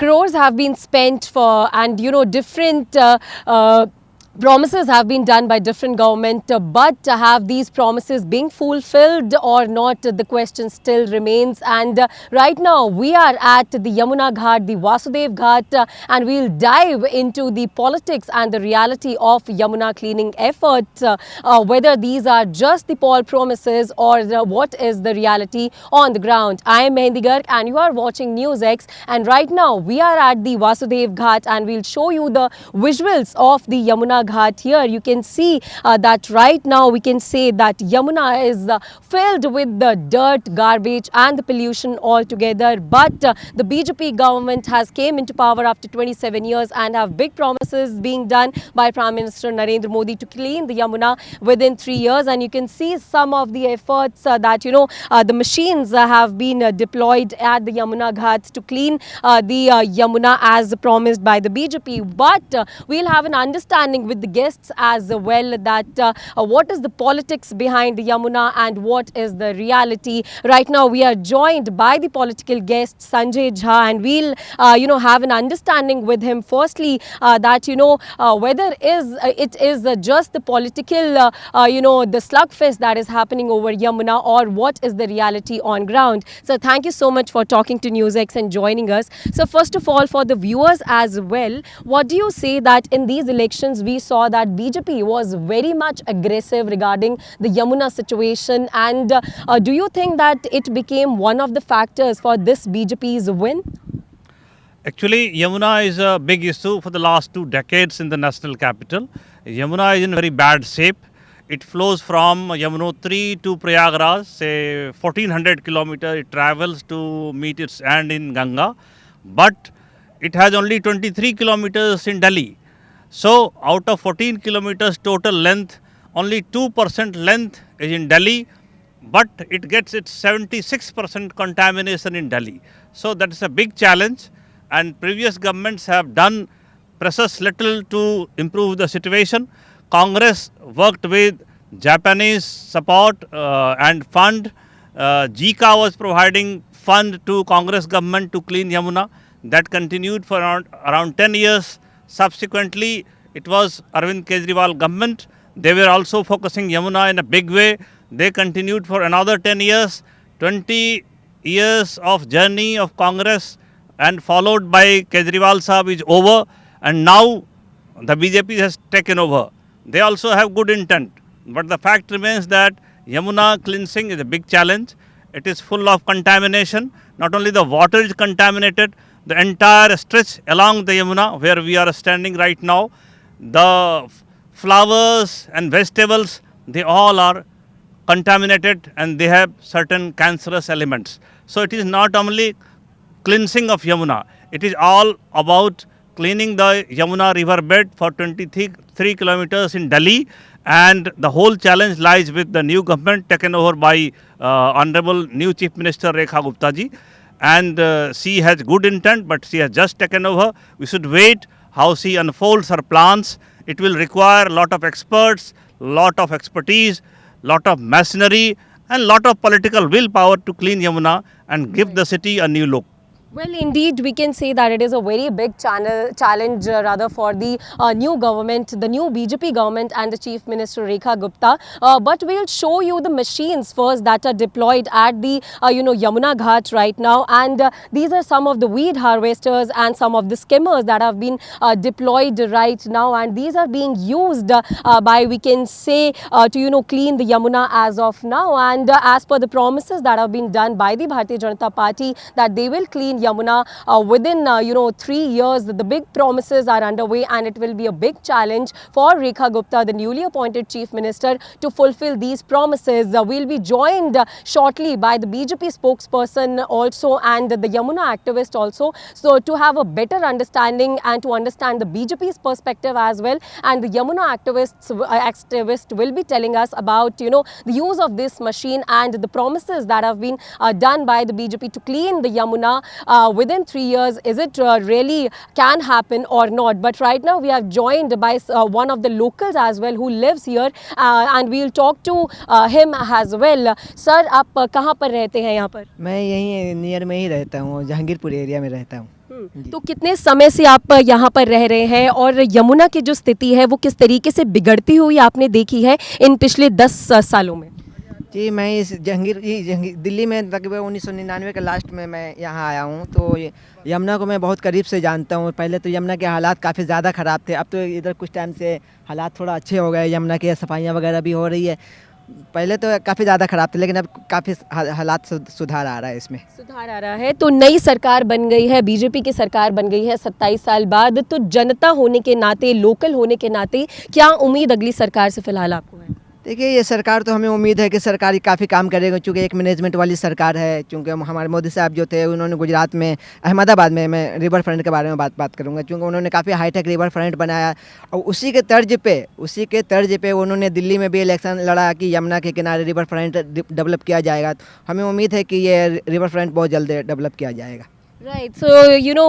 crores have been spent for, and different promises have been done by different government, but have these promises being fulfilled or not, the question still remains. And right now we are at the Yamuna Ghat, the Vasudev Ghat, and we'll dive into the politics and the reality of Yamuna cleaning efforts, whether these are just the poll promises or what is the reality on the ground. I am Mehendi Garg and you are watching NewsX, and right now we are at the Vasudev Ghat and we'll show you the visuals of the Yamuna Ghat. Here you can see that right now we can say that Yamuna is filled with the dirt, garbage and the pollution altogether. But the BJP government has came into power after 27 years and have big promises being done by Prime Minister Narendra Modi to clean the Yamuna within 3 years. And you can see some of the efforts that the machines have been deployed at the Yamuna Ghats to clean the Yamuna as promised by the BJP. But we'll have an understanding with the guests as well that what is the politics behind the Yamuna and what is the reality. Right now we are joined by the political guest Sanjay Jha, and we'll have an understanding with him firstly that whether it is just the political the slugfest that is happening over Yamuna, or what is the reality on ground. So thank you so much for talking to NewsX and joining us. So first of all, for the viewers as well, what do you say that in these elections we saw that BJP was very much aggressive regarding the Yamuna situation, and do you think that it became one of the factors for this BJP's win? Actually, Yamuna is a big issue for the last 2 decades in the national capital. Yamuna is in very bad shape. It flows from Yamunotri to Prayagraj, say 1400 kilometers. It travels to meet its end in Ganga, but it has only 23 kilometers in Delhi. So out of 14 kilometers total length, only 2% length is in Delhi, but it gets its 76% contamination in Delhi. So that is a big challenge, and previous governments have done precious little to improve the situation. Congress worked with Japanese support and fund. JICA was providing fund to Congress government to clean Yamuna. That continued for around 10 years. Subsequently, it was Arvind Kejriwal government. They were also focusing Yamuna in a big way. They continued for another 10 years. 20 years of journey of Congress and followed by Kejriwal Sahab is over, and now the BJP has taken over. They also have good intent, but the fact remains that Yamuna cleansing is a big challenge. It is full of contamination. Not only the water is contaminated, the entire stretch along the Yamuna where we are standing right now, the flowers and vegetables, they all are contaminated and they have certain cancerous elements. So it is not only cleansing of Yamuna, it is all about cleaning the Yamuna river bed for 23 kilometers in Delhi, and the whole challenge lies with the new government taken over by Honorable new Chief Minister Rekha Gupta ji. And she has good intent, but she has just taken over. We should wait how she unfolds her plans. It will require a lot of experts, lot of expertise, lot of machinery and lot of political willpower to clean Yamuna and give the city a new look. Well, indeed, we can say that it is a very big challenge for the new government, the new BJP government and the Chief Minister Rekha Gupta. But we'll show you the machines first that are deployed at the Yamuna Ghat right now. And these are some of the weed harvesters and some of the skimmers that have been deployed right now. And these are being used by, we can say, to clean the Yamuna as of now. And as per the promises that have been done by the Bharatiya Janata Party, that they will clean Yamuna within 3 years. The big promises are underway, and it will be a big challenge for Rekha Gupta, the newly appointed Chief Minister, to fulfill these promises. We'll be joined shortly by the BJP spokesperson also and the Yamuna activist also, so to have a better understanding and to understand the BJP's perspective as well. And the Yamuna activist will be telling us about the use of this machine and the promises that have been done by the BJP to clean the Yamuna within 3 years. Is it really can happen or not? But right now we are joined by one of the locals as well who lives here, and we'll talk to him as well. Sir, आप कहाँ पर रहते हैं यहाँ पर? मैं यहीं near में ही रहता हूँ, जहांगीरपुर एरिया में रहता हूँ। तो कितने समय से आप यहाँ पर रह रहे हैं और यमुना की जो स्थिति है वो किस तरीके से बिगड़ती हुई आपने देखी है इन पिछले 10 सालों में? जी, मैं इस जहांगीर दिल्ली में तकरीबन 1999 के लास्ट में मैं यहाँ आया हूँ। तो यमुना को मैं बहुत करीब से जानता हूँ। पहले तो यमुना के हालात काफ़ी ज़्यादा ख़राब थे। अब तो इधर कुछ टाइम से हालात थोड़ा अच्छे हो गए। यमुना की सफाइयाँ वगैरह भी हो रही है। पहले तो काफ़ी ज़्यादा ख़राब थे, लेकिन अब काफ़ी हालात सुधार आ रहा है इसमें। सुधार आ रहा है। तो नई सरकार बन गई है, बीजेपी की सरकार बन गई है 27 साल बाद। तो जनता होने के नाते, लोकल होने के नाते क्या उम्मीद अगली सरकार से फिलहाल आपको है? देखिए, ये सरकार तो हमें उम्मीद है कि सरकार काफ़ी काम करेगा, चूँकि एक मैनेजमेंट वाली सरकार है। चूँकि हमारे मोदी साहब जो थे, उन्होंने गुजरात में अहमदाबाद में, मैं रिवर फ्रंट के बारे में बात करूँगा, चूँकि उन्होंने काफ़ी हाईटेक रिवर फ्रंट बनाया। और उसी के तर्ज पे उन्होंने दिल्ली में भी इलेक्शन लड़ा कि यमुना के किनारे रिवर फ्रंट डेवलप किया जाएगा। तो हमें उम्मीद है कि ये रिवर फ्रंट बहुत जल्द डेवलप किया जाएगा। Right. So,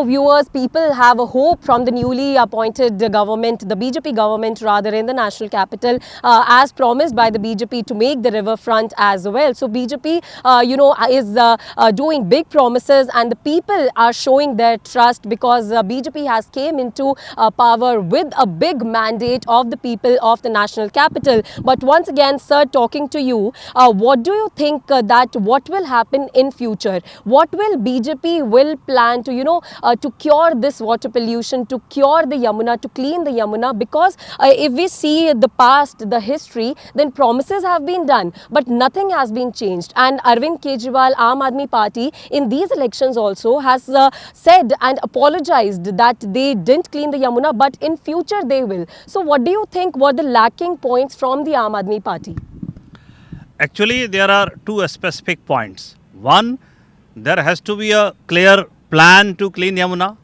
viewers, people have a hope from the newly appointed government, the BJP government rather, in the national capital, as promised by the BJP to make the riverfront as well. So, BJP, is doing big promises, and the people are showing their trust because BJP has came into power with a big mandate of the people of the national capital. But once again, sir, talking to you, what do you think that what will happen in future? What will BJP will plan to to cure this water pollution, to cure the Yamuna, to clean the Yamuna? Because if we see the past, the history, then promises have been done but nothing has been changed. And Arvind Kejriwal, Aam Aadmi Party, in these elections also has said and apologized that they didn't clean the Yamuna, but in future they will. So what do you think were the lacking points from the Aam Aadmi Party? Actually, there are two specific points. One, there has to be a clear plan to clean Yamuna.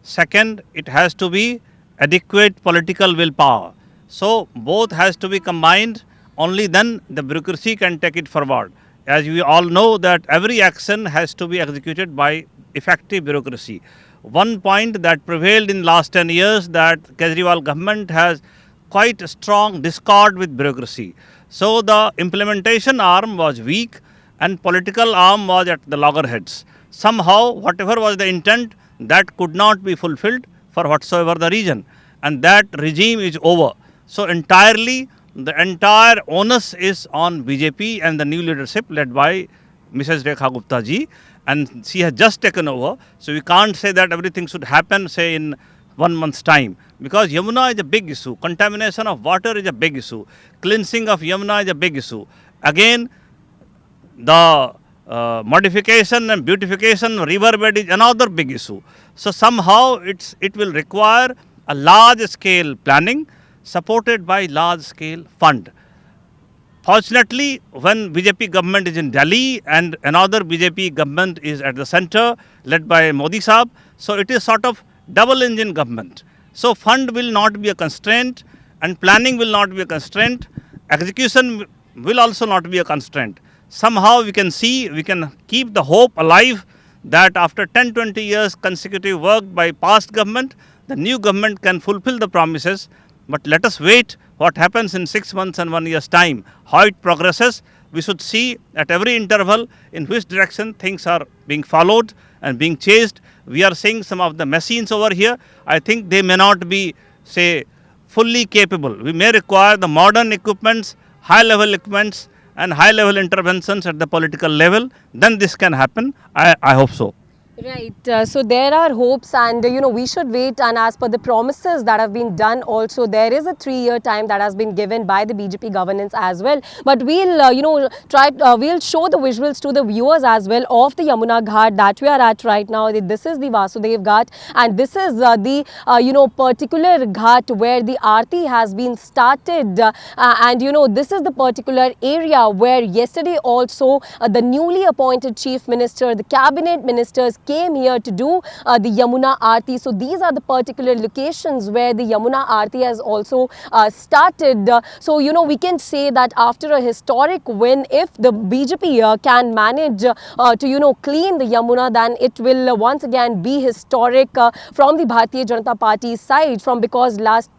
Second, it has to be adequate political willpower. So both has to be combined. Only then the bureaucracy can take it forward. As we all know that every action has to be executed by effective bureaucracy. One point that prevailed in last 10 years, that Kejriwal government has quite a strong discord with bureaucracy. So the implementation arm was weak and political arm was at the loggerheads. Somehow, whatever was the intent, that could not be fulfilled for whatsoever the reason, and that regime is over. So entirely, the entire onus is on BJP and the new leadership led by Mrs. Rekha Gupta ji, and she has just taken over. So we can't say that everything should happen, say, in 1 month's time, because Yamuna is a big issue. Contamination of water is a big issue. Cleansing of Yamuna is a big issue. Again, the modification and beautification of riverbed is another big issue. So somehow it will require a large scale planning supported by large scale fund. Fortunately, when BJP government is in Delhi and another BJP government is at the center led by Modi Saab, so it is sort of double engine government. So fund will not be a constraint and planning will not be a constraint. Execution will also not be a constraint. Somehow we can keep the hope alive that after 10-20 years consecutive work by past government, the new government can fulfill the promises. But let us wait what happens in 6 months and 1 year's time, how it progresses. We should see at every interval in which direction things are being followed and being chased. We are seeing some of the machines over here. I think they may not be, say, fully capable. We may require the modern equipments, high-level equipments, and high-level interventions at the political level. Then this can happen. I hope so. Right. So there are hopes, and we should wait. And as per the promises that have been done, also there is a 3-year time that has been given by the BJP governance as well. But we'll we'll show the visuals to the viewers as well of the Yamuna Ghat that we are at right now. This is the Vasudev Ghat, and this is the particular ghat where the Aarti has been started, and this is the particular area where yesterday also the newly appointed chief minister, the cabinet ministers came here to do the Yamuna Aarti. So these are the particular locations where the Yamuna Aarti has also started. So we can say that after a historic win, if the BJP can manage to clean the Yamuna, then it will once again be historic from the Bharatiya Janata Party side, because last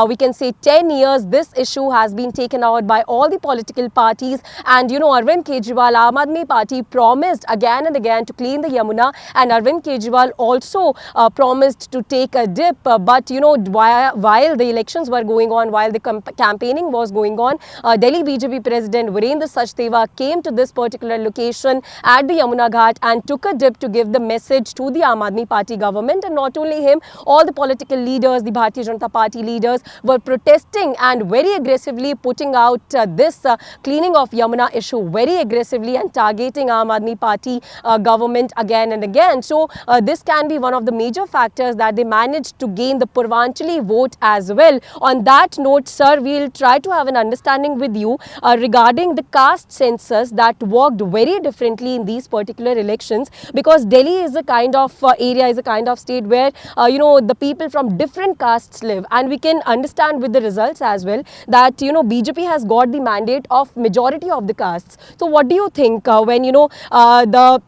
we can say 10 years this issue has been taken out by all the political parties, and Arvind Kejriwal, Aam Aadmi Party, promised again and again to clean the Yamuna, and Arvind Kejriwal also promised to take a dip. But while the elections were going on, while the campaigning was going on, Delhi BJP President Virendra Sachdeva came to this particular location at the Yamuna Ghat and took a dip to give the message to the Aam Aadmi Party government. And not only him, all the political leaders, the Bharatiya Janata Party leaders were protesting and very aggressively putting out this cleaning of Yamuna issue very aggressively and targeting Aam Aadmi Party government again and again. So this can be one of the major factors that they managed to gain the Purvanchali vote as well. On that note, sir, we'll try to have an understanding with you regarding the caste census that worked very differently in these particular elections, because Delhi is a kind of area, is a kind of state where the people from different castes live, and we can understand with the results as well that BJP has got the mandate of majority of the castes. So what do you think when the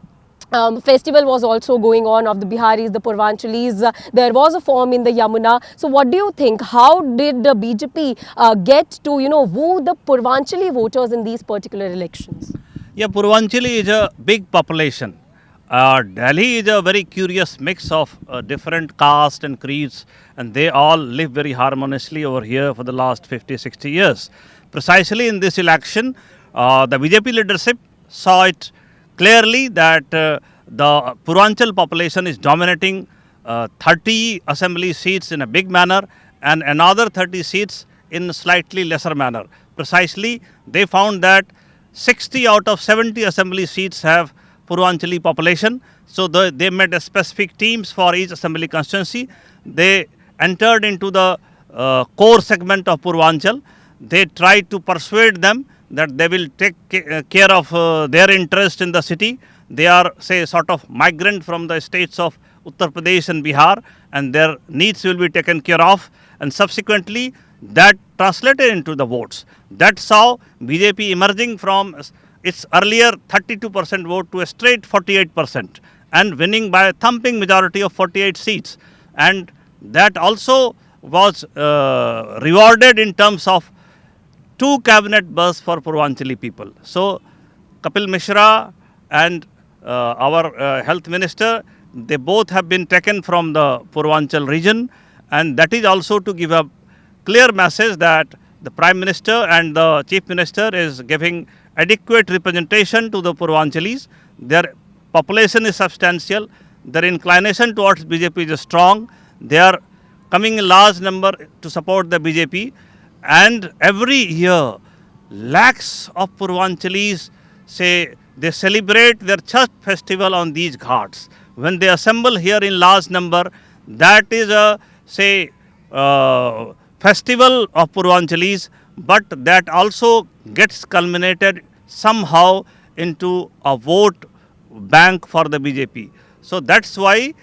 festival was also going on of the Biharis, the Purvanchalis, there was a form in the Yamuna. So what do you think? How did the BJP get to woo the Purvanchali voters in these particular elections? Yeah, Purvanchali is a big population. Delhi is a very curious mix of different castes and creeds, and they all live very harmoniously over here for the last 50-60 years. Precisely in this election, the BJP leadership saw it clearly that the Purvanchal population is dominating 30 assembly seats in a big manner and another 30 seats in slightly lesser manner. Precisely, they found that 60 out of 70 assembly seats have Purvanchali population. So they made a specific teams for each assembly constituency. They entered into the core segment of Purvanchal. They tried to persuade them that they will take care of their interest in the city. They are, say, sort of migrant from the states of Uttar Pradesh and Bihar, and their needs will be taken care of. And subsequently, that translated into the votes. That's how BJP emerging from its earlier 32% vote to a straight 48% and winning by a thumping majority of 48 seats. And that also was rewarded in terms of 2 cabinet berths for Purvanchali people. So Kapil Mishra and our health minister, they both have been taken from the Purvanchal region, and that is also to give a clear message that the Prime Minister and the Chief Minister is giving adequate representation to the Purvanchalis. Their population is substantial, their inclination towards BJP is strong, they are coming in large number to support the BJP, and every year lakhs of Purvanchalis say they celebrate their Chhath festival on these ghats. When they assemble here in large number, that is a festival of Purvanchalis, but that also gets culminated somehow into a vote bank for the BJP. So that's why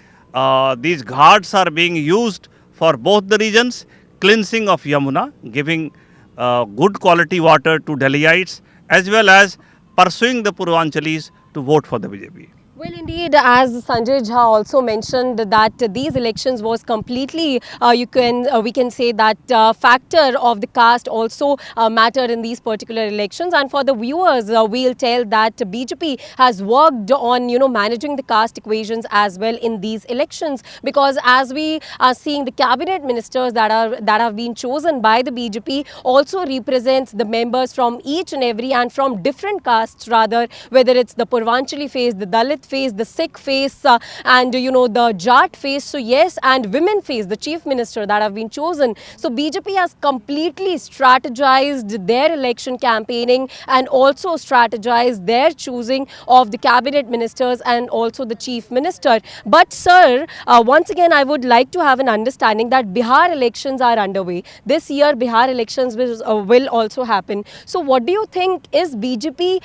these ghats are being used for both the regions, cleansing of Yamuna, giving good quality water to Delhiites, as well as pursuing the Purvanchalis to vote for the BJP. Well, indeed, as Sanjay Jha also mentioned that these elections was completely, we can say that factor of the caste also mattered in these particular elections. And for the viewers, we'll tell that BJP has worked on, managing the caste equations as well in these elections, because as we are seeing, the cabinet ministers that have been chosen by the BJP also represents the members from each and every and from different castes rather, whether it's the Purvanchali phase, the Dalit phase, the Sikh phase, and the Jat phase. So yes, and women phase, the chief minister that have been chosen. So BJP has completely strategized their election campaigning and also strategized their choosing of the cabinet ministers and also the chief minister. But sir, once again I would like to have an understanding that Bihar elections are underway. This year Bihar elections will also happen. So what do you think, is BJP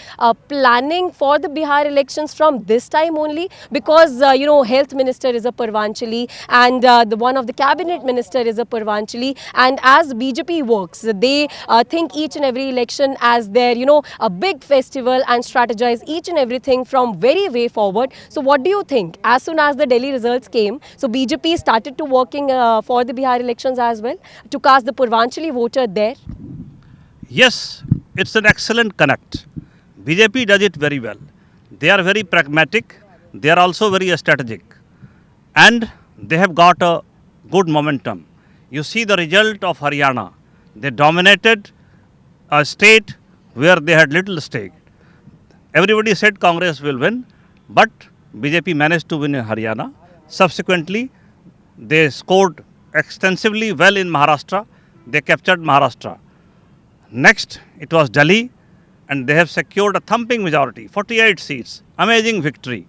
planning for the Bihar elections from this time only? Because health minister is a Purvanchali and one of the cabinet minister is a Purvanchali, and as BJP works, they think each and every election as their a big festival and strategize each and everything from very way forward. So what do you think, as soon as the Delhi results came, so BJP started to working for the Bihar elections as well to cast the Purvanchali voter there? Yes, it's an excellent connect. BJP does it very well. They are very pragmatic. they are also very strategic. And they have got a good momentum. You see the result of Haryana. They dominated a state where they had little stake. Everybody said Congress will win, but BJP managed to win in Haryana. Subsequently, they scored extensively well in Maharashtra. They captured Maharashtra. Next, it was Delhi, and they have secured a thumping majority, 48 seats. Amazing victory.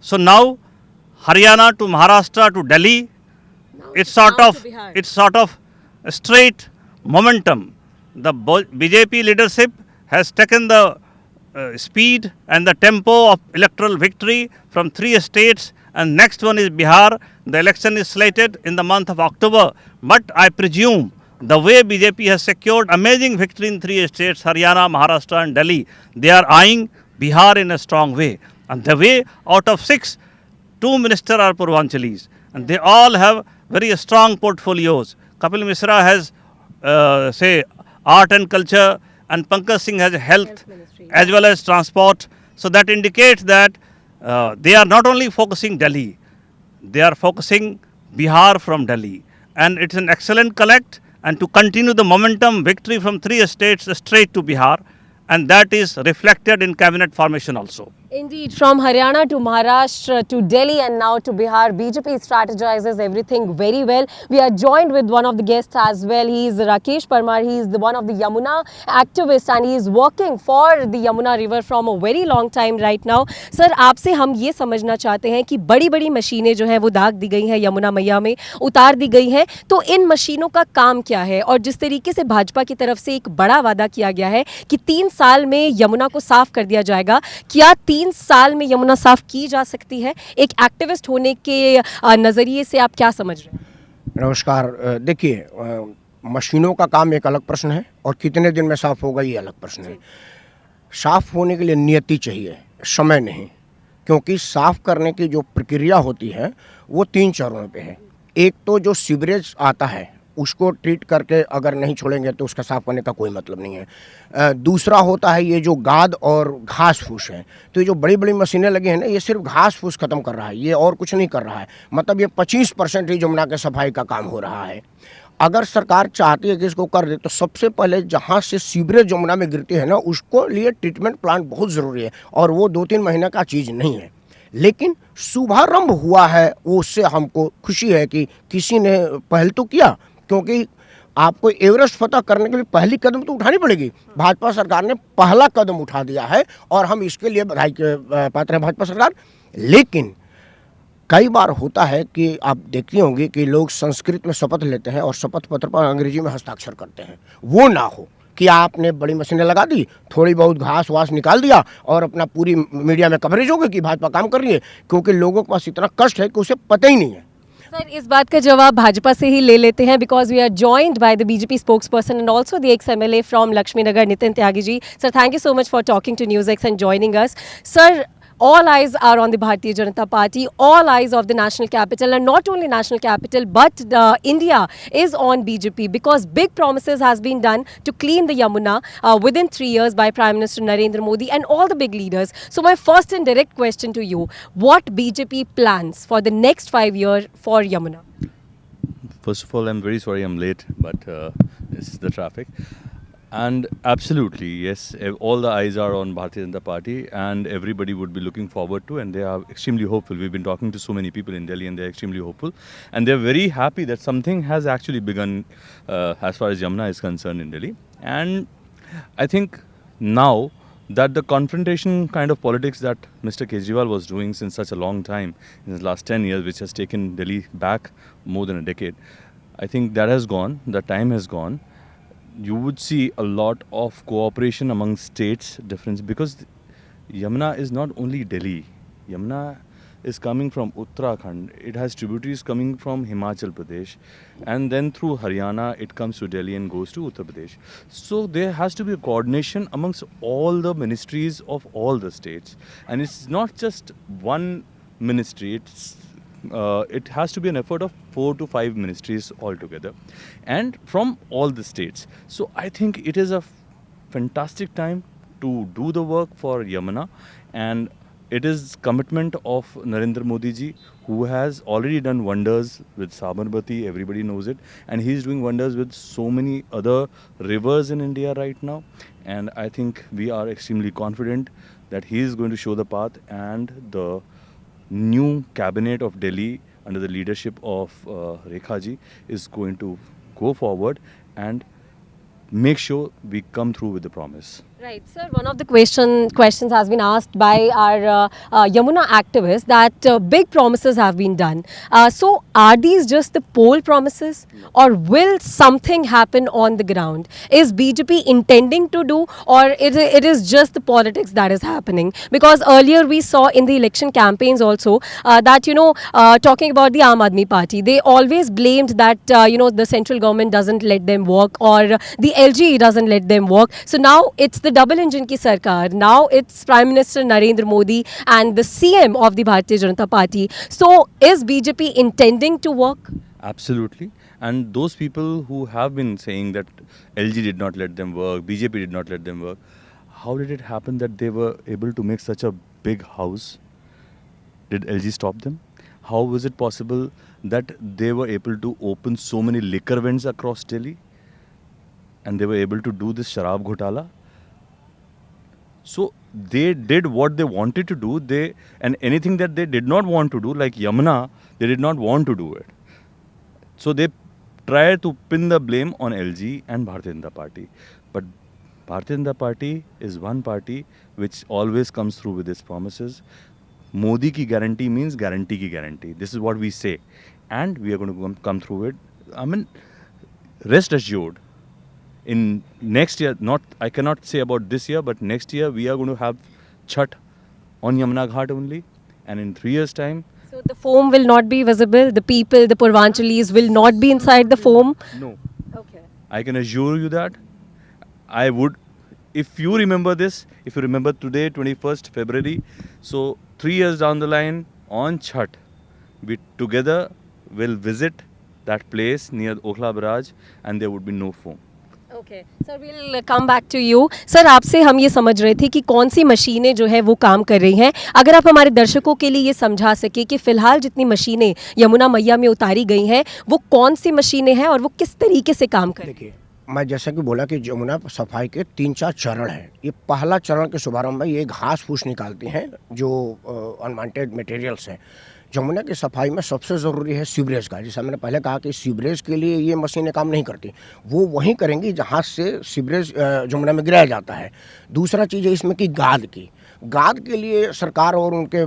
So now, Haryana to Maharashtra to Delhi, it's sort of a straight momentum. The BJP leadership has taken the speed and the tempo of electoral victory from 3 states, and next one is Bihar. The election is slated in the month of October, but I presume the way BJP has secured amazing victory in 3 states, Haryana, Maharashtra and Delhi, they are eyeing Bihar in a strong way. And the way out of 6, 2 ministers are Purvanchalis, and they all have very strong portfolios. Kapil Misra has, say, art and culture, and Pankaj Singh has health as well as transport. So that indicates that they are not only focusing Delhi, they are focusing Bihar from Delhi. And it's an excellent collect, and to continue the momentum victory from 3 states straight to Bihar, and that is reflected in cabinet formation also. Indeed, from Haryana to Maharashtra to Delhi and now to Bihar, BJP strategizes everything very well. We are joined with one of the guests as well. He is Rakesh Parmar. He is one of the Yamuna activists and he is working for the Yamuna river from a very long time right now. Sir, आपसे हम ये समझना चाहते हैं कि बड़ी-बड़ी मशीनें जो है वो दाग दी गई हैं यमुना मैया में, उतार दी गई हैं, तो इन मशीनों का काम क्या है? और जिस तरीके से भाजपा की तरफ से एक बड़ा वादा किया गया है कि 3 साल में यमुना को साफ कर दिया जाएगा, क्या 3 साल में यमुना साफ की जा सकती है? एक एक्टिविस्ट होने के नज़रिए से आप क्या समझ रहे हैं? नमस्कार। देखिए, मशीनों का काम एक अलग प्रश्न है और कितने दिन में साफ़ होगा ये अलग प्रश्न है। साफ़ होने के लिए नियति चाहिए, समय नहीं, क्योंकि साफ़ करने की जो प्रक्रिया होती है वो 3 चरणों पे है। एक तो जो सीवरेज आता है उसको ट्रीट करके अगर नहीं छोड़ेंगे तो उसका साफ़ करने का कोई मतलब नहीं है। दूसरा होता है ये जो गाद और घास फूस है, तो ये जो बड़ी बड़ी मशीनें लगी हैं ना, ये सिर्फ घास फूस ख़त्म कर रहा है, ये और कुछ नहीं कर रहा है। मतलब ये 25% ही यमुना के सफाई का काम हो रहा है। अगर सरकार चाहती है कि इसको कर दे तो सबसे पहले जहाँ से सीवरेज यमुना में गिरती है ना, उसको लिए ट्रीटमेंट प्लांट बहुत ज़रूरी है और वो 2-3 महीने का चीज़ नहीं है। लेकिन शुभारंभ हुआ है, वो उससे हमको खुशी है कि किसी ने पहल तो किया, क्योंकि आपको एवरेस्ट फतह करने के लिए पहली कदम तो उठानी पड़ेगी। भाजपा सरकार ने पहला कदम उठा दिया है और हम इसके लिए बधाई के पात्र हैं भाजपा सरकार। लेकिन कई बार होता है कि आप देखती होंगी कि लोग संस्कृत में शपथ लेते हैं और शपथ पत्र पर अंग्रेजी में हस्ताक्षर करते हैं। वो ना हो कि आपने बड़ी मशीनें लगा दी, थोड़ी बहुत घास वास निकाल दिया और अपना पूरी मीडिया में कवरेज हो गई कि भाजपा काम कर रही है, क्योंकि लोगों के पास इतना कष्ट है कि उसे पता ही नहीं है। सर, इस बात का जवाब भाजपा से ही ले लेते हैं, because we are joined by the BJP spokesperson and also the ex MLA from Laxmi Nagar, Nitin Tyagi ji. Sir, thank you so much for talking to NewsX and joining us. Sir, all eyes are on the Bharatiya Janata Party, all eyes of the national capital, and not only national capital but India is on BJP, because big promises has been done to clean the Yamuna within 3 years by Prime Minister Narendra Modi and all the big leaders. So my first and direct question to you, what BJP plans for the next 5 years for Yamuna? First of all, I'm very sorry I'm late, but it's the traffic. And absolutely, yes, all the eyes are on Bharatiya Janata Party and everybody would be looking forward to, and they are extremely hopeful. We've been talking to so many people in Delhi and they're extremely hopeful. And they're very happy that something has actually begun as far as Yamuna is concerned in Delhi. And I think now that the confrontation kind of politics that Mr. Kejriwal was doing since such a long time, in his last 10 years, which has taken Delhi back more than a decade, I think that has gone, the time has gone. You would see a lot of cooperation among states difference, because Yamuna is not only Delhi. Yamuna is coming from Uttarakhand. It has tributaries coming from Himachal Pradesh, and then through Haryana it comes to Delhi and goes to Uttar Pradesh. So there has to be a coordination amongst all the ministries of all the states, and it's not just one ministry. It has to be an effort of 4 to 5 ministries altogether and from all the states. So I think it is a fantastic time to do the work for Yamuna, and it is commitment of Narendra Modi ji, who has already done wonders with Sabarmati, everybody knows it, and he's doing wonders with so many other rivers in India right now. And I think we are extremely confident that he is going to show the path, and the new cabinet of Delhi under the leadership of Rekha ji is going to go forward and make sure we come through with the promise. Right, sir. One of the questions has been asked by our Yamuna activists that big promises have been done. So, are these just the poll promises, or will something happen on the ground? Is BJP intending to do, or it is just the politics that is happening? Because earlier we saw in the election campaigns also that talking about the Aam Aadmi Party, they always blamed that the central government doesn't let them work, or the LG doesn't let them work. So now it's the double engine ki sarkar. Now it's Prime Minister Narendra Modi and the CM of the Bharatiya Janata Party. So is BJP intending to work? Absolutely. And those people who have been saying that LG did not let them work, BJP did not let them work, how did it happen that they were able to make such a big house? Did LG stop them? How was it possible that they were able to open so many liquor vents across Delhi? And they were able to do this Sharab Ghotala? So they did what they wanted to do, and anything that they did not want to do, like Yamuna, they did not want to do it. So they tried to pin the blame on LG and Bharatiya Janata Party. But Bharatiya Janata Party is one party which always comes through with its promises. Modi ki guarantee means guarantee ki guarantee. This is what we say. And we are going to come through it. I mean, rest assured. In next year, I cannot say about this year, but next year we are going to have Chhat on Yamuna Ghat only, and in 3 years' time. So the foam will not be visible. The people, the Purvanchalis, will not be inside the foam. No, Okay. I can assure you that. I would, if you remember this, if you remember today, 21st February, so 3 years down the line on Chhat, we together will visit that place near Okhla Barrage, and there would be no foam. Okay sir will come back to you sir आपसे हम ये समझ रहे थे कि कौन सी मशीनें जो है वो काम कर रही हैं अगर आप हमारे दर्शकों के लिए ये समझा सके कि फ़िलहाल जितनी मशीनें यमुना मैया में उतारी गई हैं वो कौन सी मशीनें हैं और वो किस तरीके से काम कर रही हैं। देखिए, मैं जैसा कि बोला कि यमुना सफाई के 3-4 चरण हैं। ये पहला चरण के शुभारंभ में ये घास फूस निकालती हैं जो अनवांटेड मटेरियल्स हैं। यमुना की सफाई में सबसे ज़रूरी है सीवरेज का। जैसा मैंने पहले कहा कि सीवरेज के लिए ये मशीनें काम नहीं करती, वो वहीं करेंगी जहाँ से सीवरेज यमुना में गिराया जाता है। दूसरा चीज़ है इसमें कि गाद के लिए सरकार और उनके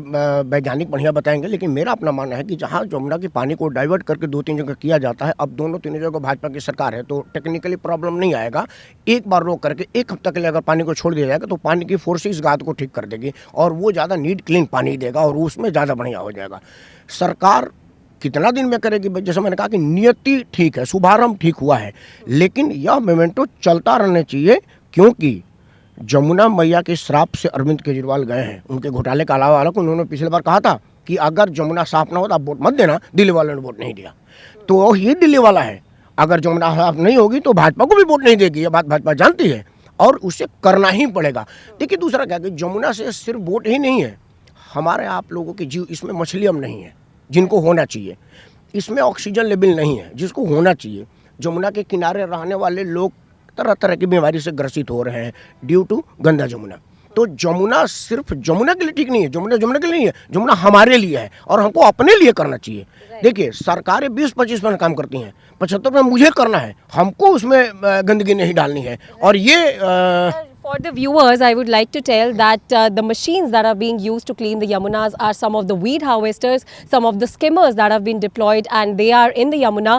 वैज्ञानिक बढ़िया बताएंगे, लेकिन मेरा अपना मानना है कि जहाँ यमुना के पानी को डाइवर्ट करके 2-3 जगह किया जाता है, अब दोनों तीनों जगह भाजपा की सरकार है तो टेक्निकली प्रॉब्लम नहीं आएगा। एक बार रोक करके 1 हफ्ता के लिए अगर पानी को छोड़ दिया जाएगा तो पानी की फोर्स इस गाद को ठीक कर देगी और वो ज़्यादा नीट क्लीन पानी देगा और उसमें ज़्यादा बढ़िया हो जाएगा। सरकार कितना दिन में करेगी, जैसे मैंने कहा कि नियति ठीक है, शुभारंभ ठीक हुआ है, लेकिन यह मोमेंटो चलता रहना चाहिए क्योंकि यमुना मैया के श्राप से अरविंद केजरीवाल गए हैं। उनके घोटाले का अलावा अलग उन्होंने पिछले बार कहा था कि अगर यमुना साफ ना हो तो आप वोट मत देना, दिल्ली वालों ने वोट नहीं दिया। तो ये दिल्ली वाला है, अगर यमुना साफ नहीं होगी तो भाजपा को भी वोट नहीं देगी, ये बात भाजपा जानती है और उसे करना ही पड़ेगा। देखिए दूसरा क्या कि यमुना से सिर्फ वोट ही नहीं है, हमारे आप लोगों के जीव, इसमें मछली अब नहीं है जिनको होना चाहिए, इसमें ऑक्सीजन लेवल नहीं है जिसको होना चाहिए। यमुना के किनारे रहने वाले लोग तरह तरह की बीमारी से ग्रसित हो रहे हैं ड्यू टू गंदा यमुना। तो यमुना सिर्फ यमुना के लिए ठीक नहीं है, यमुना के लिए नहीं है, यमुना हमारे लिए है और हमको अपने लिए करना चाहिए। देखिए सरकारें 20-25% काम करती हैं, 75% मुझे करना है, हमको उसमें गंदगी नहीं डालनी है। और ये For the viewers, I would like to tell that the machines that are being used to clean the Yamunas are some of the weed harvesters, some of the skimmers that have been deployed, and they are in the Yamuna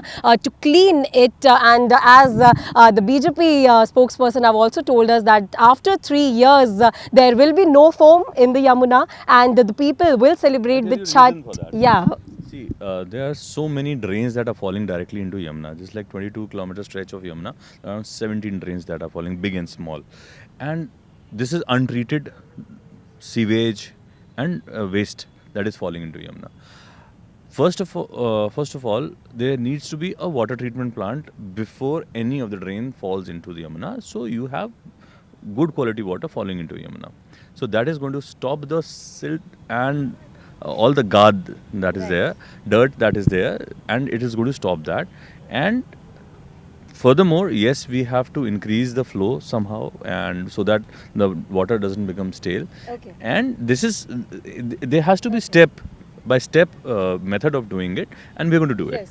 to clean it. And as the BJP spokesperson have also told us that after 3 years, there will be no foam in the Yamuna, and the people will celebrate the Chhat. Yeah. See, there are so many drains that are falling directly into Yamuna. Just like 22-kilometer stretch of Yamuna, around 17 drains that are falling, big and small. And this is untreated sewage and waste that is falling into Yamuna. First of all, there needs to be a water treatment plant before any of the drain falls into the Yamuna, so you have good quality water falling into Yamuna. So that is going to stop the silt and all the gad that is there, dirt that is there, and it is going to stop that. And furthermore, yes, we have to increase the flow somehow, and so that the water doesn't become stale. Okay. And this is, there has to be step by step method of doing it, and we're going to do it.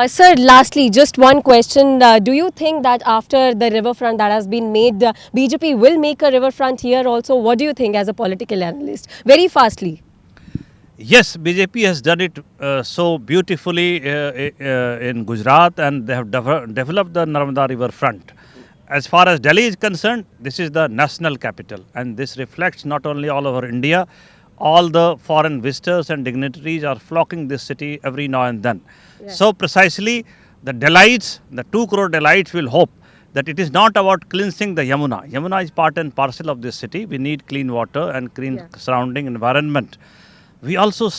Sir, lastly, just one question. Do you think that after the riverfront that has been made, BJP will make a riverfront here also? What do you think as a political analyst? Very fastly. Yes, BJP has done it so beautifully in Gujarat, and they have developed the Narmada River front. As far as Delhi is concerned, this is the national capital, and this reflects not only all over India, all the foreign visitors and dignitaries are flocking this city every now and then. So precisely, the Delhites, the 2 crore Delhites will hope that it is not about cleansing the Yamuna. Yamuna is part and parcel of this city. We need clean water and clean surrounding environment. We also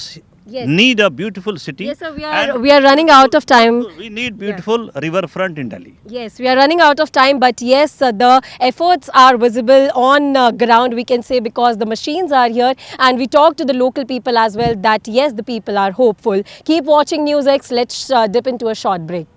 need a beautiful city. Yes, sir, we are running out of time. We need beautiful riverfront in Delhi. Yes, we are running out of time, but yes, the efforts are visible on ground, we can say, because the machines are here, and we talk to the local people as well that yes, the people are hopeful. Keep watching NewsX. Let's dip into a short break.